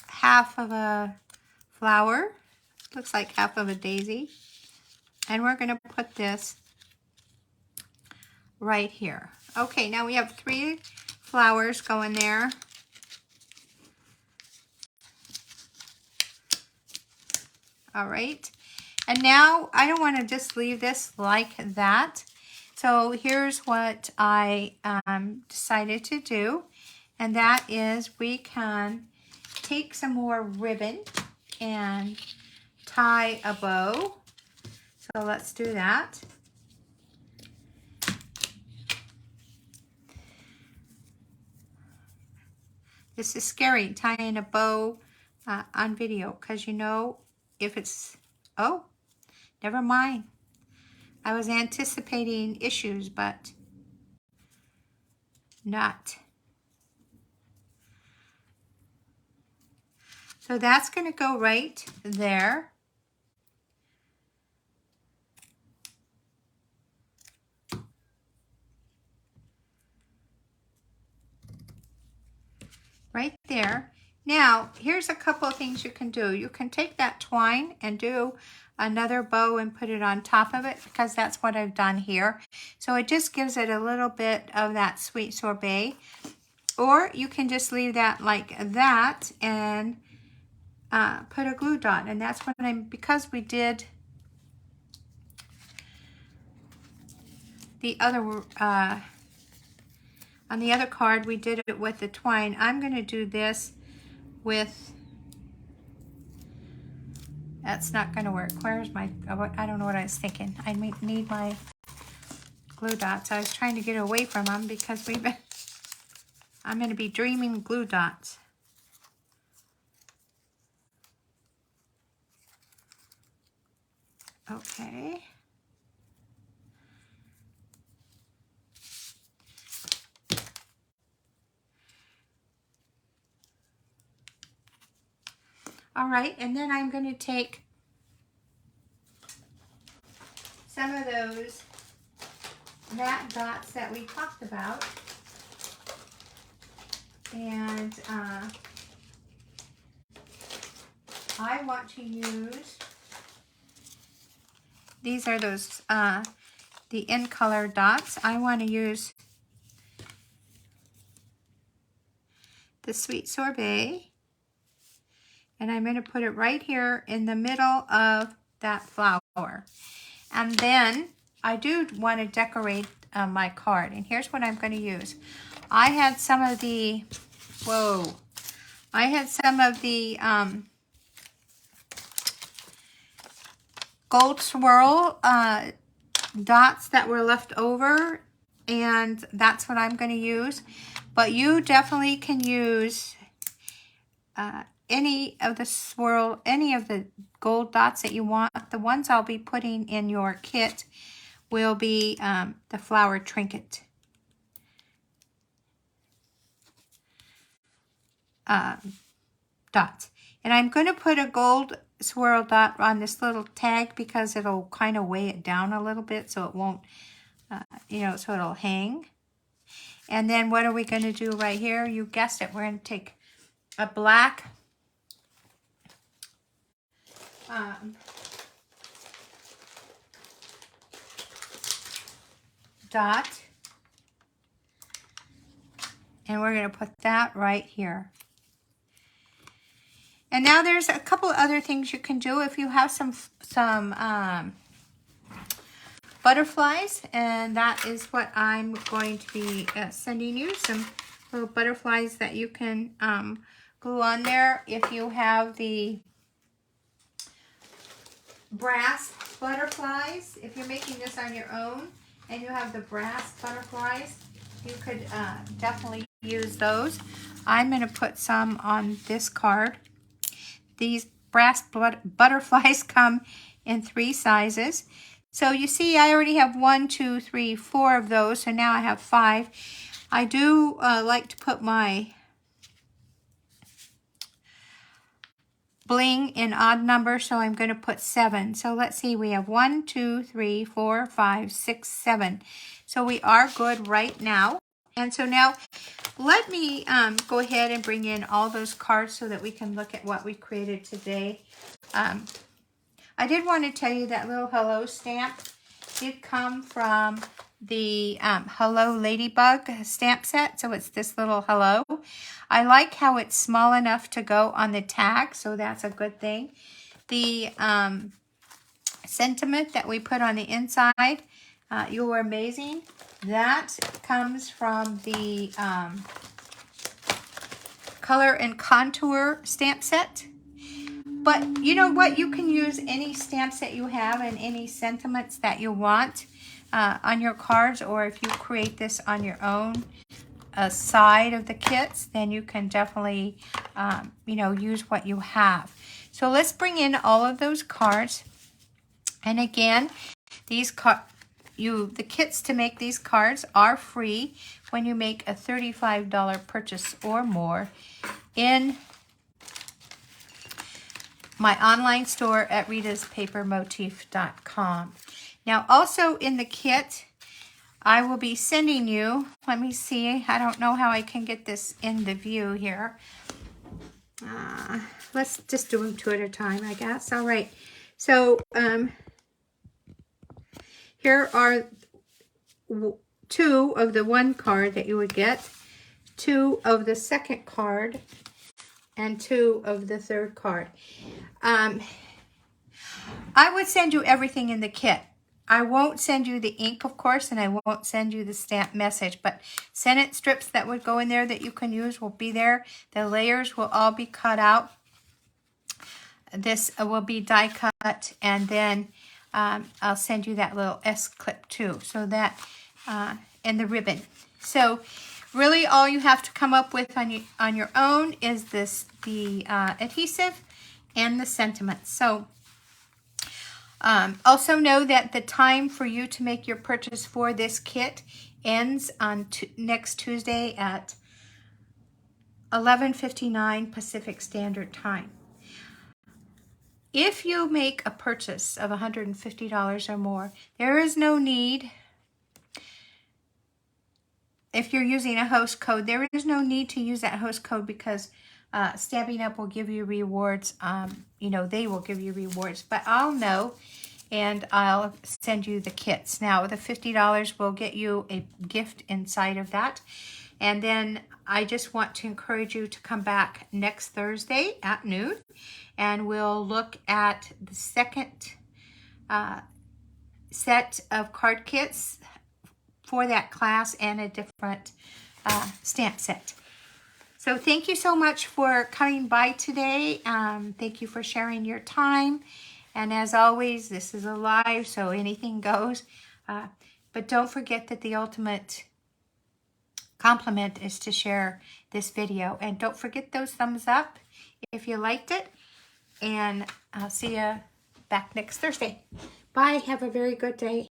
half of a flower, looks like half of a daisy, And we're going to put this right here. Okay, now we have 3 flowers going there. All right. And now I don't want to just leave this like that. So here's what I decided to do. And that is we can take some more ribbon and tie a bow. So let's do that. This is scary, tying a bow on video, because you know if it's, oh, never mind. I was anticipating issues, but not. So that's going to go right there. Right there. Now, here's a couple of things you can do. You can take that twine and do another bow and put it on top of it, because that's what I've done here. So it just gives it a little bit of that sweet sorbet. Or you can just leave that like that and put a glue dot. And that's what because we did the other, on the other card, we did it with the twine. I'm going to do this with, that's not going to work. Where's my, I don't know what I was thinking. I need my glue dots. I was trying to get away from them because I'm going to be dreaming glue dots. Okay. All right, and then I'm going to take some of those matte dots that we talked about, and I want to use, these are those, the in color dots. I want to use the sweet sorbet, and I'm going to put it right here in the middle of that flower. And then I do want to decorate my card, and here's what I'm going to use. I had some of the, I had some of the gold swirl dots that were left over, and that's what I'm going to use. But you definitely can use any of the swirl, any of the gold dots that you want. The ones I'll be putting in your kit will be the flower trinket dots. And I'm going to put a gold swirl dot on this little tag because it'll kind of weigh it down a little bit, so it won't, so it'll hang. And then what are we going to do right here? You guessed it. We're going to take a black dot, and we're going to put that right here. And now there's a couple other things you can do if you have some butterflies, and that is what I'm going to be sending you, some little butterflies that you can glue on there. If you have the brass butterflies, if you're making this on your own and you have the brass butterflies, you could definitely use those. I'm going to put some on this card. These brass butterflies come in 3 sizes. So you see I already have 1, 2, 3, 4 of those, so now I have 5. I do like to put my bling in odd numbers, so I'm going to put 7. So let's see, we have 1, 2, 3, 4, 5, 6, 7. So we are good right now. And so now let me go ahead and bring in all those cards so that we can look at what we created today. I I did want to tell you that little hello stamp did come from the Hello Ladybug stamp set. So it's this little hello. I like how it's small enough to go on the tag, so that's a good thing. The sentiment that we put on the inside, you are amazing. That comes from the Color and Contour stamp set. But you know what? You can use any stamps that you have and any sentiments that you want on your cards, or if you create this on your own side of the kits, then you can definitely, you know, use what you have. So let's bring in all of those cards. And again, these the kits to make these cards are free when you make a $35 purchase or more in my online store at ritaspapermotif.com. Now, also in the kit, I will be sending you, let me see, I don't know how I can get this in the view here. Let's just do them two at a time, I guess. All right. So, here are 2 of the one card that you would get, 2 of the second card, and 2 of the third card. I would send you everything in the kit. I won't send you the ink, of course, and I won't send you the stamp message, but Sennett strips that would go in there that you can use will be there. The layers will all be cut out. This will be die cut, and then I'll send you that little S-clip too, so that, and the ribbon. So really all you have to come up with on your own is the adhesive and the sentiments. So also know that the time for you to make your purchase for this kit ends on next Tuesday at 11:59 Pacific Standard Time. If you make a purchase of $150 or more, there is no need, if you're using a host code, there is no need to use that host code because Stampin' Up! Will give you rewards. You know, they will give you rewards, but I'll know and I'll send you the kits. Now, the $50 will get you a gift inside of that. And then I just want to encourage you to come back next Thursday at noon, and we'll look at the second set of card kits for that class and a different stamp set. So thank you so much for coming by today. Thank you for sharing your time. And as always, this is a live, so anything goes. But don't forget that the ultimate compliment is to share this video. And don't forget those thumbs up if you liked it. And I'll see you back next Thursday. Bye. Have a very good day.